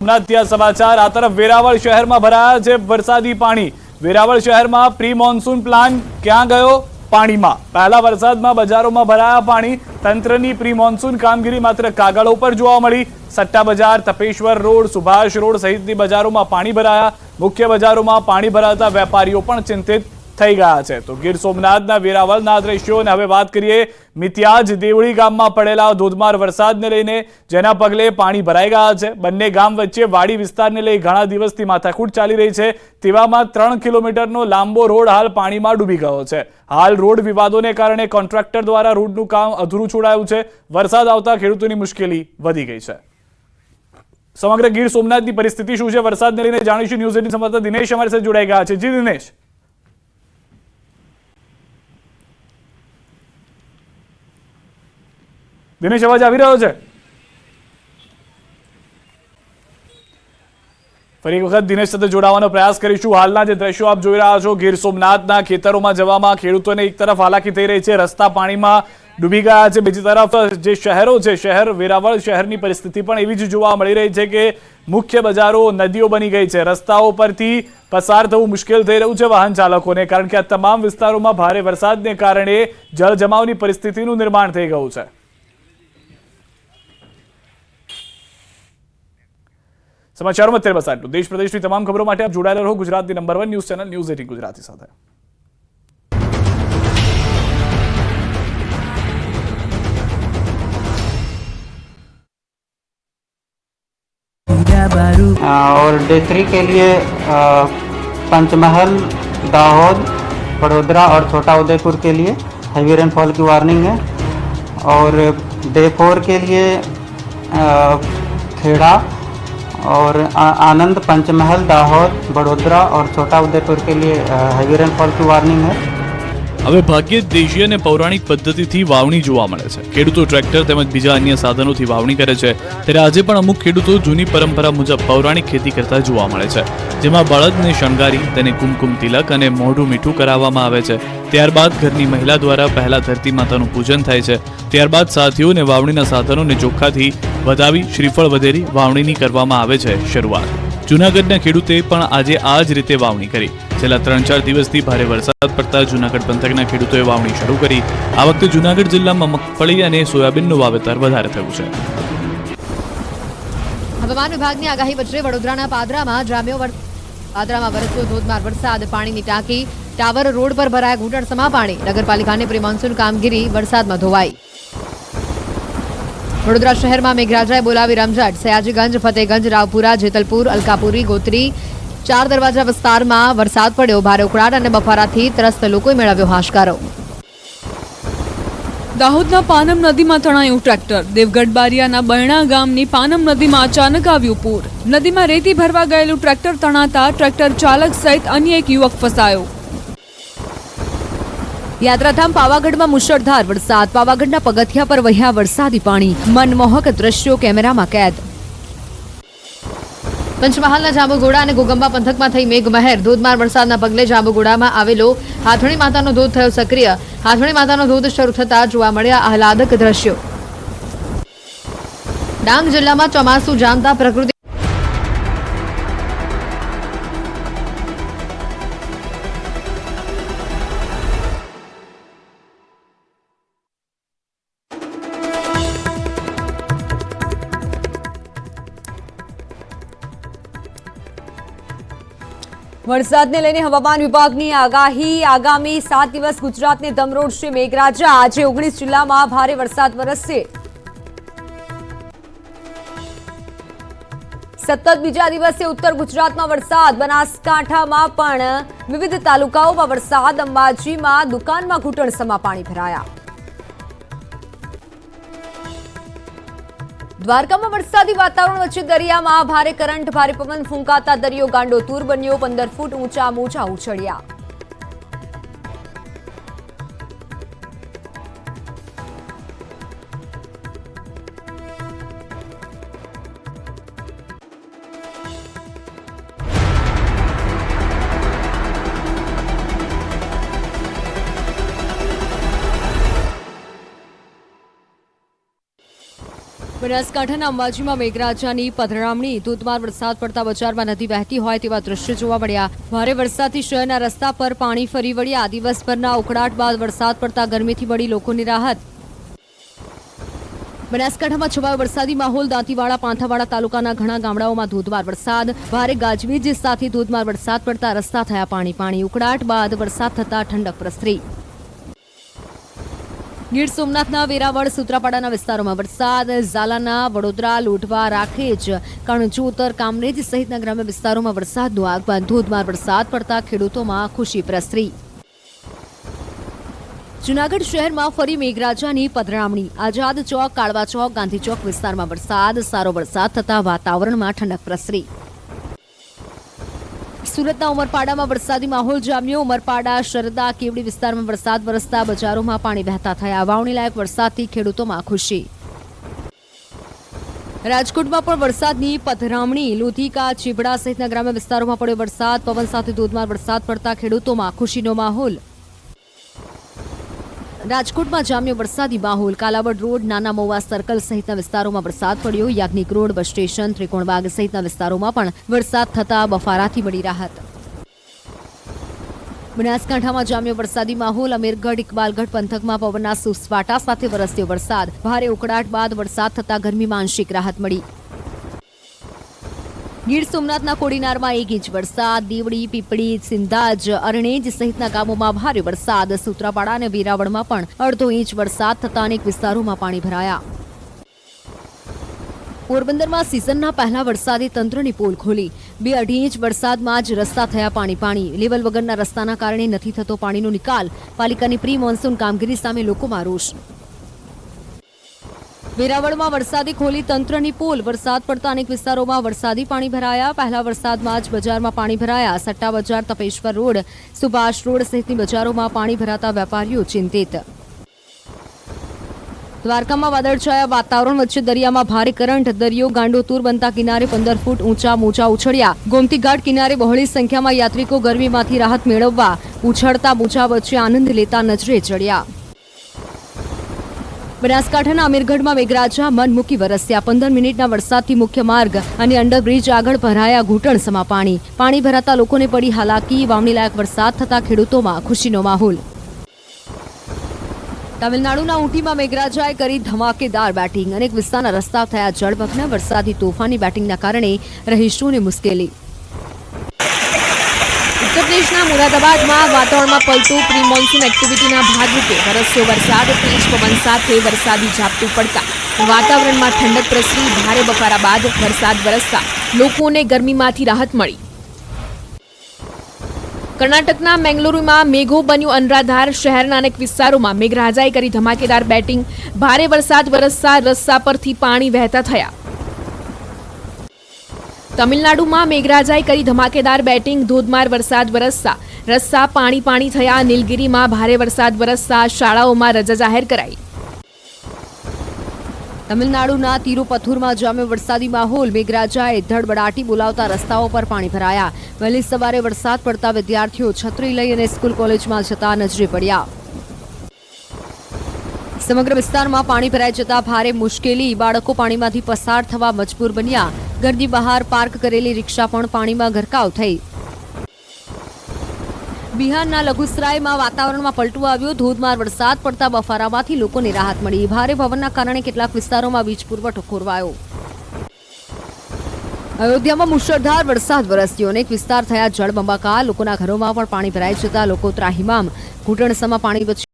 સોમનાથથી સમાચાર આ તરફ વેરાવળ શહેરમાં ભરાયા છે વરસાદી પાણી। વેરાવળ શહેરમાં પ્રી મોન્સૂન પ્લાન ક્યાં ગયો? પાણીમાં। પહેલા વરસાદમાં બજારોમાં ભરાયા પાણી। તંત્રની પ્રી મોન્સૂન કામગીરી માત્ર કાગળ ઉપર જોવા મળી। સટ્ટા બજાર, તપેશ્વર રોડ, સુભાષ રોડ સહિતની બજારોમાં પાણી ભરાયા। મુખ્ય બજારોમાં પાણી ભરાતા વેપારીઓ પણ ચિંતિત થઈ ગયા છે। તો ગીર સોમનાથના વેરાવળના દ્રશ્યોને હવે વાત કરીએ। મિત્યાજ દેવળી ગામમાં પડેલા ધોધમાર વરસાદને લઈને જેના પગલે પાણી ભરાઈ ગયા છે। બંને ગામ વચ્ચે વાડી વિસ્તારને લઈ ઘણા દિવસથી માથાકૂટ ચાલી રહી છે। તેવામાં 3 કિલોમીટરનો લાંબો રોડ હાલ પાણીમાં ડૂબી ગયો છે। હાલ રોડ વિવાદોને કારણે કોન્ટ્રાક્ટર દ્વારા રોડનું કામ અધૂરું છોડાયું છે। વરસાદ આવતા ખેડૂતોની મુશ્કેલી વધી ગઈ છે। સમગ્ર ગીર સોમનાથની પરિસ્થિતિ શું છે વરસાદને લઈને જાણીશું। ન્યૂઝ 18 સંવાદદાતા દિનેશ અમારી સાથે જોડાઈ ગયા છે। જી દિનેશ। દિનેશ, અવાજ આવી રહ્યો છે? ફરી એક વખત દિનેશ સાથે જોડાવાનો પ્રયાસ કરીશું। હાલના જે દ્રશ્યો આપ જોઈ રહ્યા છો ગીર સોમનાથના ખેતરોમાં જવામાં ખેડૂતોને એક તરફ હાલાકી થઈ રહી છે, રસ્તા પાણીમાં ડૂબી ગયા છે। બીજી તરફ જે શહેરો છે, શહેર વેરાવળ શહેરની પરિસ્થિતિ પણ એવી જ જોવા મળી રહી છે કે મુખ્ય બજારો નદીઓ બની ગઈ છે। રસ્તાઓ પરથી પસાર થવું મુશ્કેલ થઈ રહ્યું છે વાહન ચાલકોને, કારણ કે આ તમામ વિસ્તારોમાં ભારે વરસાદને કારણે જળજમાવની પરિસ્થિતિનું નિર્માણ થઈ ગયું છે। સમાચારોમાં અત્યારે બસ આટલું। દેશ પ્રદેશની તમામ ખબરો માટે આપ જોડાયેલા રહો ગુજરાતની number 1 news channel news 18 Gujarati સાથે। और डे 3 के लिए पंचमहल, दाहोद, बड़ोदरा और छोटा उदयपुर के लिए हैवी रेनफॉल की वार्निंग है। और डे 4 के लिए खेड़ा और आनंद, पंचमहल, दाहोद, बड़ोदरा और छोटा उदयपुर के लिए हैवी रेनफॉल की वार्निंग है। હવે ભાગ્યે દેશી અને પૌરાણિક પદ્ધતિથી વાવણી જોવા મળે છે। ખેડૂતો ટ્રેક્ટર તેમજ બીજા અન્ય સાધનોથી વાવણી કરે છે, ત્યારે આજે પણ અમુક ખેડૂતો જૂની પરંપરા મુજબ પૌરાણિક ખેતી કરતા જોવા મળે છે, જેમાં બળદને શણગારી તેને કુમકુમ તિલક અને મોઢું મીઠું કરાવવામાં આવે છે। ત્યારબાદ ઘરની મહિલા દ્વારા પહેલા ધરતી માતાનું પૂજન થાય છે। ત્યારબાદ સાથીઓને વાવણીના સાધનોને ચોખ્ખાથી વધાવી શ્રીફળ વધેરી વાવણીની કરવામાં આવે છે શરૂઆત। જૂનાગઢના ખેડૂતે પણ આજે આ જ રીતે વાવણી કરી। છેલ્લા 3-4 દિવસથી ભારે વરસાદ પડતા જૂનાગઢ પંથકના ખેડૂતોએ વાવણી શરૂ કરી। આ વખતે જૂનાગઢ જિલ્લામાં મગફળી અને સોયાબીનનું વાવેતર વધારે થયું છે। હવામાન વિભાગની આગાહી વચ્ચે વડોદરાના પાદરામાં વરસ્યો ધોધમાર વરસાદ। પાણીની ટાંકી, ટાવર રોડ પર ભરાયા ઘૂંટણસમા પાણી। નગરપાલિકાની પ્રી મોન્સૂન કામગીરી વરસાદમાં ધોવાઈ। વડોદરા શહેરમાં મેઘરાજાએ બોલાવી રમઝટ। સયાજીગંજ, ફતેગંજ, રાવપુરા, જેતલપુર, અલકાપુરી, ગોત્રી, 4 દરવાજા વિસ્તારમાં વરસાદ પડ્યો। ભારે ઉકળાટ અને બફારાથી ત્રસ્ત લોકોએ મેળવ્યો હાશકારો। દાહોદના પાનમ નદીમાં તણાયું ટ્રેક્ટર। દેવગઢ બારિયાના બરણા ગામની પાનમ નદીમાં અચાનક આવ્યું પૂર। નદીમાં રેતી ભરવા ગયેલું ટ્રેક્ટર તણાતા ટ્રેક્ટર ચાલક સહિત અન્ય એક યુવક ફસાયો। યાત્રાધામ પાવાગઢમાં મુશળધાર વરસાદ। પાવાગઢના પગથિયા પર વહ્યા વરસાદી પાણી। મનમોહક દ્રશ્યો કેમેરામાં કેદ। પંચમહાલના જાંબુઘોડા અને ઘોગંબા પંથકમાં થઈ મેઘમહેર। ધોધમાર વરસાદના પગલે જાંબુઘોડામાં આવેલો હાથણી માતાનો ધોધ થયો સક્રિય। હાથણી માતાનો ધોધ શરૂ થતા જોવા મળ્યા આહલાદક દ્રશ્યો। ડાંગ જિલ્લામાં ચોમાસું જામતા પ્રકૃતિ વરસાદને લઈને હવામાન વિભાગની આગાહી। આગામી 7 દિવસ ગુજરાતને ધમરોળશે મેઘરાજા। આજે 19 જિલ્લામાં ભારે વરસાદ વરસશે। સતત બીજા દિવસે ઉત્તર ગુજરાતમાં વરસાદ। બનાસકાંઠામાં પણ વિવિધ તાલુકાઓમાં વરસાદ। અંબાજીમાં દુકાનમાં ઘૂંટણસમા પાણી ભરાયા। દ્વારકામાં વરસાદી વાતાવરણ વચ્ચે દરિયામાં ભારે કરંટ, ભારે પવન ફૂંકાતા દરિયો ગાંડોતૂર બન્યો। 15 ફૂટ ઊંચા મોજા ઉછળ્યા। બનાસકાંઠાના અંબાજીમાં મેઘરાજાની પધરામણી ધોધમાર વરસાદ પડતા બજારમાં નદી વહેતી હોય તેવા દ્રશ્યો જોવા મળ્યા. ભારે વરસાદથી શહેરના રસ્તા પર પાણી ફરી વળ્યા. દિવસભરના ઉકળાટ બાદ વરસાદ પડતા ગરમીથી મળી લોકોની રાહત. બનાસકાંઠામાં છવાયો વરસાદી માહોલ. દાંતીવાડા પાંથાવાડા તાલુકાના ઘણા ગામડાઓમાં ધોધમાર વરસાદ. ભારે ગાજવીજ સાથે ધોધમાર વરસાદ પડતા રસ્તા થયા પાણી. ઉકળાટ બાદ વરસાદ થતા ઠંડક પ્રસરી. ગીર સોમનાથના વેરાવળ સૂત્રાપાડાના વિસ્તારોમાં વરસાદ. ઝાલાના વડોદરા લોઢવા રાખેજ કણજોતર કામરેજ સહિતના ગ્રામ્ય વિસ્તારોમાં વરસાદનું આગમન. ધોધમાર વરસાદ પડતા ખેડૂતોમાં ખુશી પ્રસરી. જૂનાગઢ શહેરમાં ફરી મેઘરાજાની પધરામણી. આઝાદ ચોક કાળવા ચોક ગાંધી ચોક વિસ્તારમાં વરસાદ. સારો વરસાદ થતા વાતાવરણમાં ઠંડક પ્રસરી. સુરતના ઉમરપાડામાં વરસાદી માહોલ જામ્યો. ઉમરપાડા શરદા કેવડી વિસ્તારમાં વરસાદ વરસતા બજારોમાં પાણી વહેતા થયા. વાવણી લાયક વરસાદથી ખેડૂતોમાં ખુશી. રાજકોટમાં પણ વરસાદની પધરામણી. લોધિકા ચીબડા સહિતના ગ્રામ્ય વિસ્તારોમાં પડ્યો વરસાદ. પવન સાથે ધોધમાર વરસાદ પડતા ખેડૂતોમાં ખુશીનો માહોલ. રાજકોટમાં જામ્યો વરસાદી માહોલ. કાલાવડ રોડ નાના મહુવા સર્કલ સહિતના વિસ્તારોમાં વરસાદ પડ્યો. Yagnik road bus station Trikonbaug સહિતના વિસ્તારોમાં પણ વરસાદ થતા બફારાથી મળી રાહત. બનાસકાંઠામાં જામ્યો વરસાદી માહોલ. અમીરગઢ ઇકબાલગઢ પંથકમાં પવનના સુસવાટા સાથે વરસ્યો વરસાદ. ભારે ઉકળાટ બાદ વરસાદ થતા ગરમીમાં આંશિક રાહત મળી. ગીર સોમનાથના કોડીનારમાં 1 ઇંચ વરસાદ. દીવડી પીપળી સિંધાજ અરણેજ સહિતના ગામોમાં ભારે વરસાદ. સૂત્રાપાડા અને વેરાવળમાં પણ 1/2 ઇંચ વરસાદ થતા અનેક વિસ્તારોમાં પાણી ભરાયા. પોરબંદરમાં સિઝનના પહેલા વરસાદે તંત્રની પોલ ખોલી. 2-2.5 ઇંચ વરસાદમાં જ રસ્તા થયા પાણી. લેવલ વગરના રસ્તાના કારણે નથી થતો પાણીનો નિકાલ. પાલિકાની પ્રી મોન્સૂન કામગીરી સામે લોકોમાં રોષ. વેરાવળમાં વરસાદે ખોલી તંત્રની પોલ. વરસાદ પડતા અનેક વિસ્તારોમાં વરસાદી પાણી ભરાયા. પહેલા વરસાદમાં જ બજારમાં પાણી ભરાયા. સટ્ટા બજાર તપેશ્વર રોડ સુભાષ રોડ સહિતની બજારોમાં પાણી ભરાતા વેપારીઓ ચિંતિત. દ્વારકામાં વાદળછાયા વાતાવરણ વચ્ચે દરિયામાં ભારે કરંટ. દરિયો ગાંડોતુર બનતા કિનારે 15 ફૂટ ઊંચા મોજા ઉછળ્યા. ગોમતી ઘાટ કિનારે બહોળી સંખ્યામાં યાત્રિકો ગરમીમાંથી રાહત મેળવવા ઉછળતા મોજા વચ્ચે આનંદ લેતા નજરે ચડ્યા. બનાસકાંઠાના અમીરગઢમાં મેઘરાજા મન મૂકી વરસ્યા. 15 મિનિટના વરસાદથી મુખ્ય માર્ગ અને અંડરબ્રિજ આગળ ભરાયા ઘૂંટણસમા પાણી. પાણી ભરાતા લોકોને પડી હાલાકી. વાવણી લાયક વરસાદ થતા ખેડૂતોમાં ખુશીનો માહોલ. તમિલનાડુના ઊંટીમાં મેઘરાજાએ કરી ધમાકેદાર બેટિંગ. અનેક વિસ્તારના રસ્તા થયા જળમગ્ન. વરસાદી તોફાની બેટિંગના કારણે રહીશોને મુશ્કેલી. ઉત્તર પ્રદેશના મુરાદાબાદમાં વાતાવરણમાં પલટો. પ્રી મોન્સૂન એક્ટિવિટીના ભાગરૂપે વરસ્યો વરસાદ. તેજ પવન સાથે વરસાદી ઝાપટું પડતા વાતાવરણમાં ઠંડક પ્રસરી. ભારે બફારા બાદ વરસાદ વરસતા લોકોને ગરમીમાંથી રાહત મળી. કર્ણાટકના મેંગલુરુમાં મેઘો બન્યું અનરાધાર. શહેરના અનેક વિસ્તારોમાં મેઘરાજાએ કરી ધમાકેદાર બેટિંગ. ભારે વરસાદ વરસતા રસ્તા પરથી પાણી વહેતા થયા. તમિલનાડુમાં મેઘરાજાએ કરી ધમાકેદાર બેટિંગ. ધોધમાર વરસાદ વરસતા રસ્તા પાણી થયા. નીલગિરીમાં ભારે વરસાદ વરસતા શાળાઓમાં રજા જાહેર કરાઈ. તમિલનાડુના તિરુપથુરમાં જામ્યો વરસાદી માહોલ. મેઘરાજાએ ધડબડાટી બોલાવતા રસ્તાઓ પર પાણી ભરાયા. વહેલી સવારે વરસાદ પડતા વિદ્યાર્થીઓ છત્રી લઈ અને સ્કૂલ કોલેજમાં જતા નજરે પડ્યા. સમગ્ર વિસ્તારમાં પાણી ભરાઈ જતા ભારે મુશ્કેલી. બાળકો પાણીમાંથી પસાર થવા મજબૂર બન્યા. ઘરની બહાર પાર્ક કરેલી રિક્ષા પણ પાણીમાં ગરકાવ થઈ. બિહારના લઘુસરાયમાં વાતાવરણમાં પલટો આવ્યો. ધોધમાર વરસાદ પડતા બફારામાંથી લોકોને રાહત મળી. ભારે પવનના કારણે કેટલાક વિસ્તારોમાં વીજ પુરવઠો ખોરવાયો. અયોધ્યામાં મુશળધાર વરસાદ વરસ્યો. અનેક વિસ્તાર થયા જળબંબાકાર. લોકોના ઘરોમાં પણ પાણી ભરાઈ જતા લોકો ત્રાહિમામ. ઘૂંટણસમાં પાણી વચ્ચે